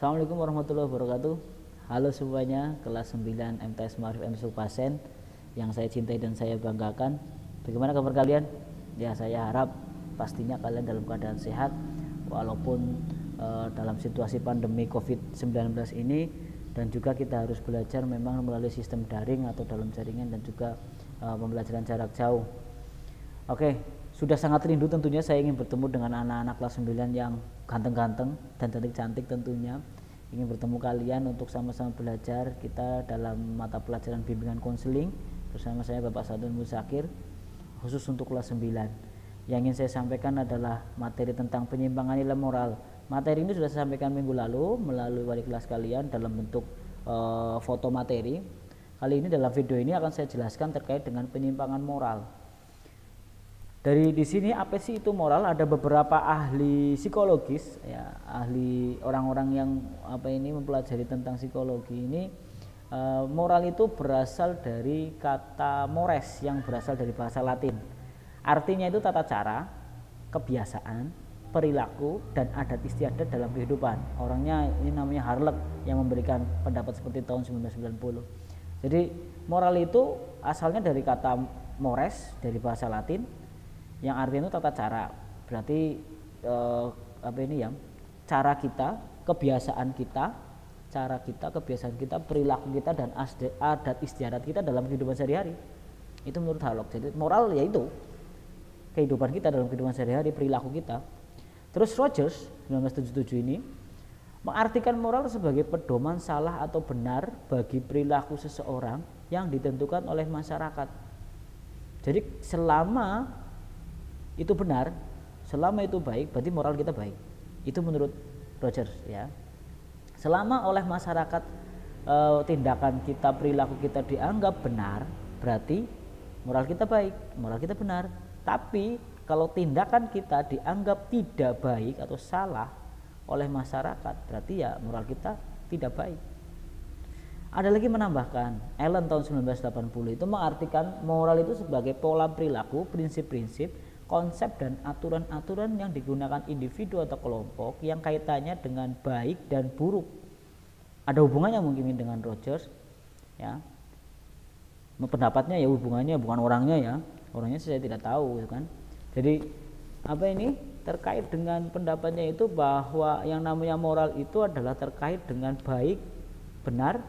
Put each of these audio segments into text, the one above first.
Assalamualaikum warahmatullahi wabarakatuh. Halo semuanya, kelas 9 MTS Ma'arif M Pasen yang saya cintai dan saya banggakan. Bagaimana kabar kalian? Ya, saya harap pastinya kalian dalam keadaan sehat walaupun dalam situasi pandemi COVID-19 ini, dan juga kita harus belajar memang melalui sistem daring atau dalam jaringan dan juga pembelajaran jarak jauh. Oke, sudah sangat rindu tentunya saya ingin bertemu dengan anak-anak kelas 9 yang ganteng-ganteng dan cantik-cantik tentunya. Ingin bertemu kalian untuk sama-sama belajar kita dalam mata pelajaran bimbingan konseling bersama saya Bapak Sadun Musakir, khusus untuk kelas 9. Yang ingin saya sampaikan adalah materi tentang penyimpangan nilai moral. Materi ini sudah saya sampaikan minggu lalu melalui wali kelas kalian dalam bentuk foto materi. Kali ini dalam video ini akan saya jelaskan terkait dengan penyimpangan moral. Dari di sini apa sih itu moral? Ada beberapa ahli psikologis, ya, ahli orang-orang yang mempelajari tentang psikologi ini. Moral itu berasal dari kata mores yang berasal dari bahasa Latin. Artinya itu tata cara, kebiasaan, perilaku, dan adat istiadat dalam kehidupan. Orangnya ini namanya Harlek yang memberikan pendapat seperti tahun 1990. Jadi moral itu asalnya dari kata mores dari bahasa Latin yang artinya itu tata cara. Berarti cara kita, kebiasaan kita, perilaku kita, dan adat istiadat kita dalam kehidupan sehari-hari. Itu menurut Harlek. Jadi moral yaitu kehidupan kita dalam kehidupan sehari-hari, perilaku kita. Terus Rogers 1977 ini mengartikan moral sebagai pedoman salah atau benar bagi perilaku seseorang yang ditentukan oleh masyarakat. Jadi selama itu benar, selama itu baik, berarti moral kita baik. Itu menurut Rogers, ya. Selama oleh masyarakat tindakan kita, perilaku kita dianggap benar, berarti moral kita baik, moral kita benar. Tapi kalau tindakan kita dianggap tidak baik atau salah oleh masyarakat, berarti ya moral kita tidak baik. Ada lagi menambahkan, Allen tahun 1980 itu mengartikan moral itu sebagai pola perilaku, prinsip-prinsip, konsep dan aturan-aturan yang digunakan individu atau kelompok yang kaitannya dengan baik dan buruk. Ada hubungannya mungkin dengan Rogers, ya. Pendapatnya ya hubungannya, bukan orangnya ya. Orangnya saya tidak tahu, kan. Jadi terkait dengan pendapatnya itu bahwa yang namanya moral itu adalah terkait dengan baik, benar,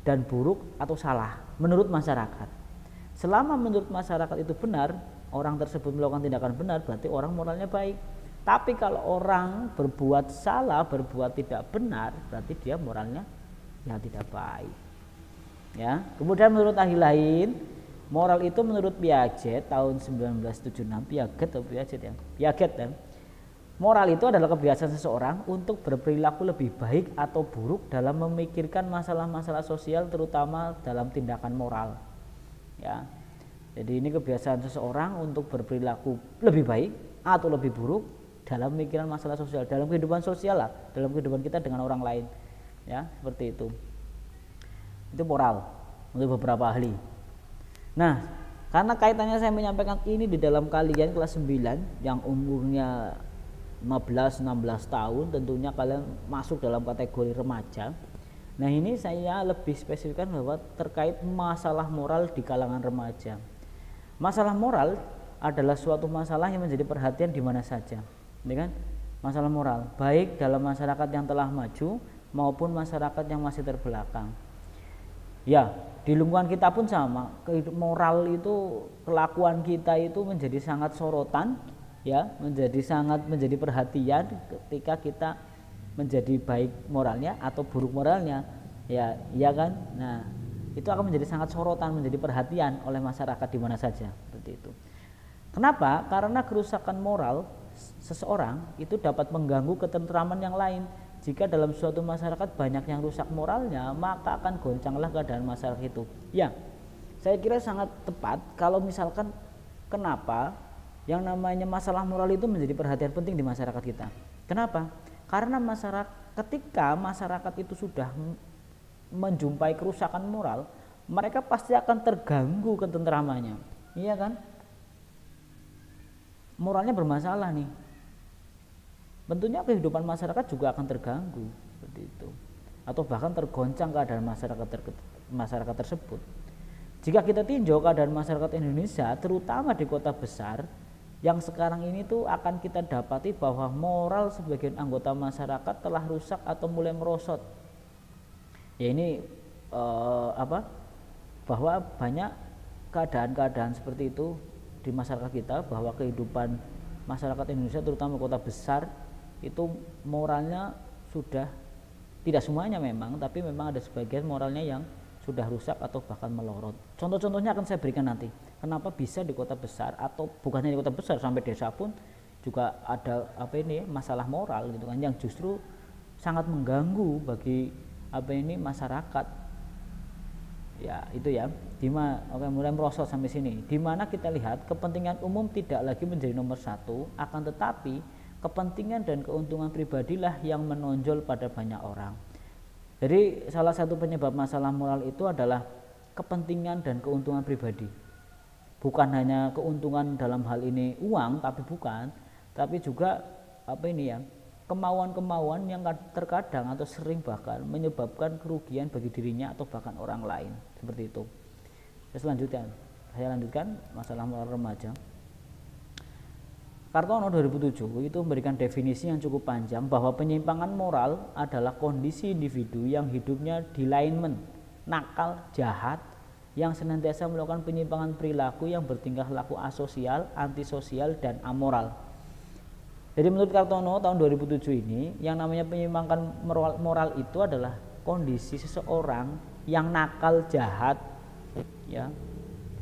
dan buruk atau salah menurut masyarakat. Selama menurut masyarakat itu benar, orang tersebut melakukan tindakan benar, berarti orang moralnya baik. Tapi kalau orang berbuat salah, berbuat tidak benar, berarti dia moralnya ya tidak baik. Ya. Kemudian menurut ahli lain, moral itu menurut Piaget tahun 1976, Piaget ya. Moral itu adalah kebiasaan seseorang untuk berperilaku lebih baik atau buruk dalam memikirkan masalah-masalah sosial, terutama dalam tindakan moral. Ya. Jadi ini kebiasaan seseorang untuk berperilaku lebih baik atau lebih buruk dalam pemikiran masalah sosial, dalam kehidupan sosial lah, dalam kehidupan kita dengan orang lain. Ya, seperti itu. Itu moral untuk beberapa ahli. Nah, karena kaitannya saya menyampaikan ini di dalam kalian kelas 9 yang umurnya 15-16 tahun, tentunya kalian masuk dalam kategori remaja. Nah, ini saya lebih spesifikkan bahwa terkait masalah moral di kalangan remaja. Masalah moral adalah suatu masalah yang menjadi perhatian di mana saja, ya kan? Masalah moral baik dalam masyarakat yang telah maju maupun masyarakat yang masih terbelakang. Ya, di lingkungan kita pun sama. Moral itu, kelakuan kita itu menjadi sangat sorotan, ya, menjadi perhatian ketika kita menjadi baik moralnya atau buruk moralnya, ya, iya kan? Nah, itu akan menjadi sangat sorotan, menjadi perhatian oleh masyarakat di mana saja, seperti itu. Kenapa? Karena kerusakan moral seseorang itu dapat mengganggu ketentraman yang lain. Jika dalam suatu masyarakat banyak yang rusak moralnya, maka akan goncanglah keadaan masyarakat itu. Ya, saya kira sangat tepat kalau misalkan kenapa yang namanya masalah moral itu menjadi perhatian penting di masyarakat kita. Kenapa? Karena ketika masyarakat itu sudah menjumpai kerusakan moral, mereka pasti akan terganggu ketentramannya, iya kan? Moralnya bermasalah nih, tentunya kehidupan masyarakat juga akan terganggu, seperti itu. atau bahkan tergoncang keadaan masyarakat tersebut. Jika kita tinjau keadaan masyarakat Indonesia, terutama di kota besar, yang sekarang ini tuh akan kita dapati bahwa moral sebagian anggota masyarakat telah rusak atau mulai merosot. Ya ini bahwa banyak keadaan-keadaan seperti itu di masyarakat kita, bahwa kehidupan masyarakat Indonesia terutama kota besar itu moralnya sudah, tidak semuanya memang, tapi memang ada sebagian moralnya yang sudah rusak atau bahkan melorot. Contoh-contohnya akan saya berikan nanti. Kenapa bisa di kota besar, atau bukan hanya di kota besar, sampai desa pun juga ada masalah moral gitu kan, yang justru sangat mengganggu bagi masyarakat. Ya itu ya, mulai merosot sampai sini. Dimana kita lihat kepentingan umum tidak lagi menjadi nomor satu, akan tetapi kepentingan dan keuntungan pribadilah yang menonjol pada banyak orang. Jadi salah satu penyebab masalah moral itu adalah kepentingan dan keuntungan pribadi. Bukan hanya keuntungan dalam hal ini uang, tapi juga kemauan-kemauan yang terkadang atau sering bahkan menyebabkan kerugian bagi dirinya atau bahkan orang lain, seperti itu. Saya lanjutkan masalah moral remaja. Kartono 2007 itu memberikan definisi yang cukup panjang bahwa penyimpangan moral adalah kondisi individu yang hidupnya dilinemen, nakal, jahat, yang senantiasa melakukan penyimpangan perilaku yang bertingkah laku asosial, antisosial, dan amoral. Jadi menurut Kartono tahun 2007 ini, yang namanya penyimpangan moral itu adalah kondisi seseorang yang nakal, jahat, ya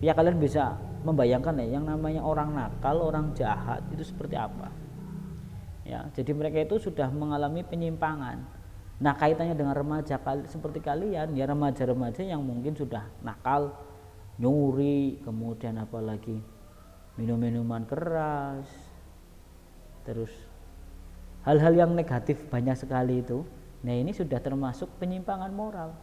kalian bisa membayangkan ya, yang namanya orang nakal, orang jahat itu seperti apa. Ya, jadi mereka itu sudah mengalami penyimpangan. Nah, kaitannya dengan remaja seperti kalian, ya remaja-remaja yang mungkin sudah nakal, nyuri, kemudian apalagi minum-minuman keras, terus hal-hal yang negatif banyak sekali itu. Nah, ini sudah termasuk penyimpangan moral.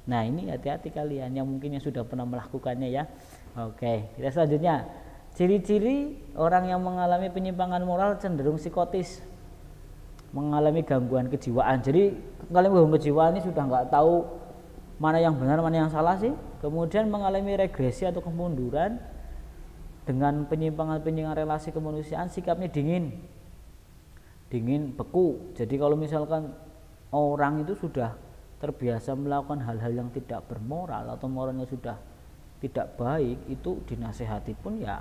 Nah, ini hati-hati kalian yang mungkin yang sudah pernah melakukannya ya. Oke, kita selanjutnya. Ciri-ciri orang yang mengalami penyimpangan moral cenderung psikotis, mengalami gangguan kejiwaan. Jadi mengalami gangguan kejiwaan ini sudah nggak tahu mana yang benar mana yang salah sih. Kemudian mengalami regresi atau kemunduran dengan penyimpangan relasi kemanusiaan, sikapnya dingin, beku. Jadi kalau misalkan orang itu sudah terbiasa melakukan hal-hal yang tidak bermoral atau moralnya sudah tidak baik, itu dinasehati pun ya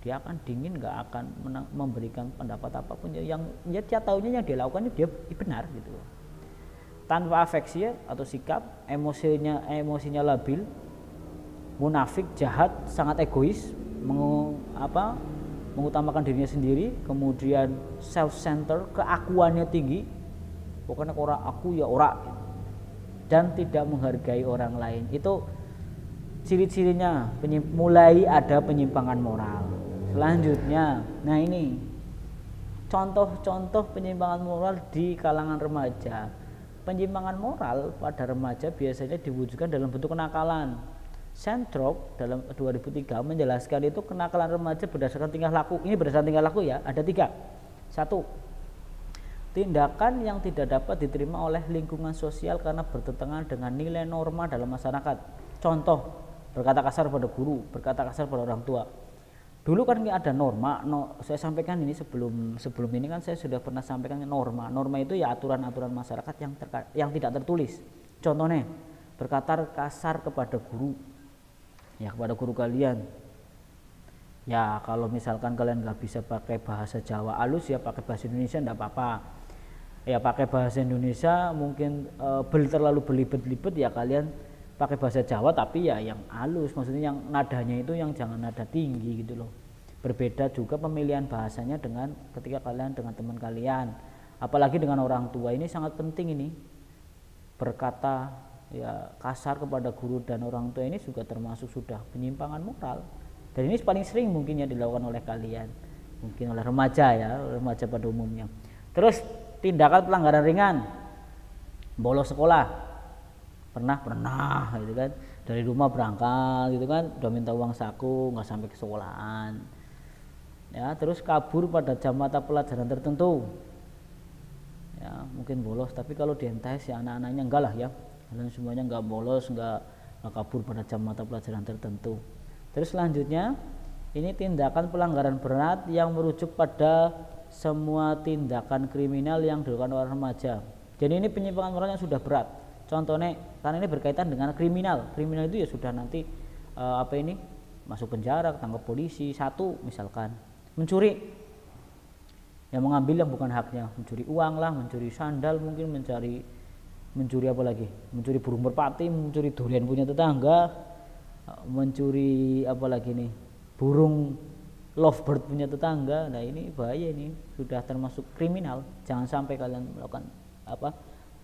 dia akan dingin, nggak akan memberikan pendapat apapun yang dia tahunya yang dia lakukan dia benar gitu. Tanpa afeksi atau sikap, emosinya labil, munafik, jahat, sangat egois, mengutamakan dirinya sendiri, kemudian self-center, keakuannya tinggi, pokoknya orang aku ya orang, dan tidak menghargai orang lain. Itu ciri-cirinya mulai ada penyimpangan moral. Selanjutnya, nah ini contoh-contoh penyimpangan moral di kalangan remaja. Penyimpangan moral pada remaja biasanya diwujudkan dalam bentuk kenakalan. Sandrock dalam 2003 menjelaskan itu kenakalan remaja berdasarkan tingkah laku. Ini berdasarkan tingkah laku ya, ada 3. 1. Tindakan yang tidak dapat diterima oleh lingkungan sosial karena bertentangan dengan nilai norma dalam masyarakat. Contoh, berkata kasar pada guru, berkata kasar pada orang tua. Dulu kan ada norma, saya sampaikan ini sebelum ini kan saya sudah pernah sampaikan norma. Norma itu ya aturan-aturan masyarakat yang tidak tertulis. Contohnya, berkata kasar kepada guru, ya kepada guru kalian. Ya kalau misalkan kalian nggak bisa pakai bahasa Jawa halus ya pakai bahasa Indonesia enggak apa-apa. Ya pakai bahasa Indonesia mungkin terlalu belibet-libet ya kalian pakai bahasa Jawa tapi ya yang halus, maksudnya yang nadanya itu yang jangan nada tinggi gitu loh. Berbeda juga pemilihan bahasanya dengan ketika kalian dengan teman kalian, apalagi dengan orang tua. Ini sangat penting ini, berkata ya kasar kepada guru dan orang tua ini juga termasuk sudah penyimpangan moral, dan ini paling sering mungkin ya dilakukan oleh kalian, mungkin oleh remaja ya, remaja pada umumnya. Terus tindakan pelanggaran ringan, bolos sekolah, pernah gitu kan, dari rumah berangkat gitu kan, udah minta uang saku nggak sampai ke sekolahan ya. Terus kabur pada jam mata pelajaran tertentu ya, ya mungkin bolos, tapi kalau di MTS ya anak-anaknya enggak lah ya, dan semuanya enggak bolos, enggak kabur pada jam mata pelajaran tertentu. Terus selanjutnya ini tindakan pelanggaran berat yang merujuk pada semua tindakan kriminal yang dilakukan oleh remaja. Jadi ini penyimpangan moral yang sudah berat. Contohnya karena ini berkaitan dengan kriminal. Kriminal itu ya sudah nanti masuk penjara, ketangkap polisi. Satu misalkan mencuri, yang mengambil yang bukan haknya, mencuri uang lah, mencuri sandal, mungkin mencuri apa lagi, mencuri burung merpati, mencuri durian punya tetangga, mencuri apa lagi nih, burung lovebird punya tetangga. Nah ini bahaya, ini sudah termasuk kriminal. Jangan sampai kalian melakukan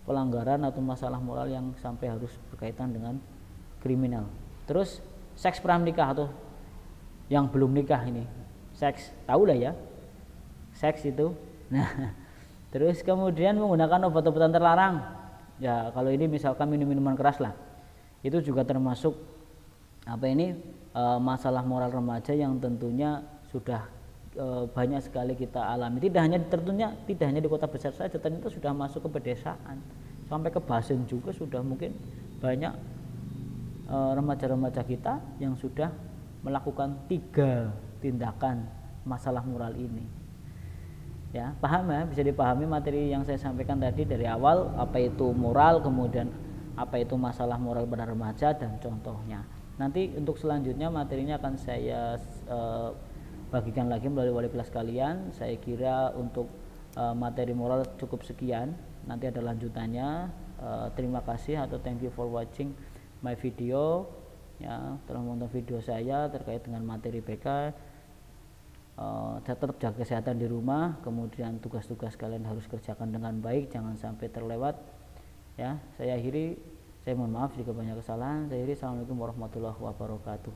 pelanggaran atau masalah moral yang sampai harus berkaitan dengan kriminal. Terus seks pranikah atau yang belum nikah ini, seks tahu lah ya, seks itu. Nah terus kemudian menggunakan obat-obatan terlarang. Ya kalau ini misalkan minuman keras lah, itu juga termasuk masalah moral remaja yang tentunya sudah banyak sekali kita alami. Tidak hanya di kota besar saja, ternyata sudah masuk ke pedesaan, sampai ke Basen juga sudah mungkin banyak remaja-remaja kita yang sudah melakukan 3 tindakan masalah moral ini. Ya, paham ya, bisa dipahami materi yang saya sampaikan tadi dari awal, apa itu moral, kemudian apa itu masalah moral pada remaja dan contohnya. Nanti untuk selanjutnya materinya akan saya bagikan lagi melalui wali kelas kalian. Saya kira untuk materi moral cukup sekian. Nanti ada lanjutannya. Terima kasih atau thank you for watching my video. Ya, telah menonton video saya terkait dengan materi BK. Tetap jaga kesehatan di rumah, kemudian tugas-tugas kalian harus kerjakan dengan baik, jangan sampai terlewat. Ya, saya akhiri, saya mohon maaf jika banyak kesalahan. Saya akhiri, assalamualaikum warahmatullahi wabarakatuh.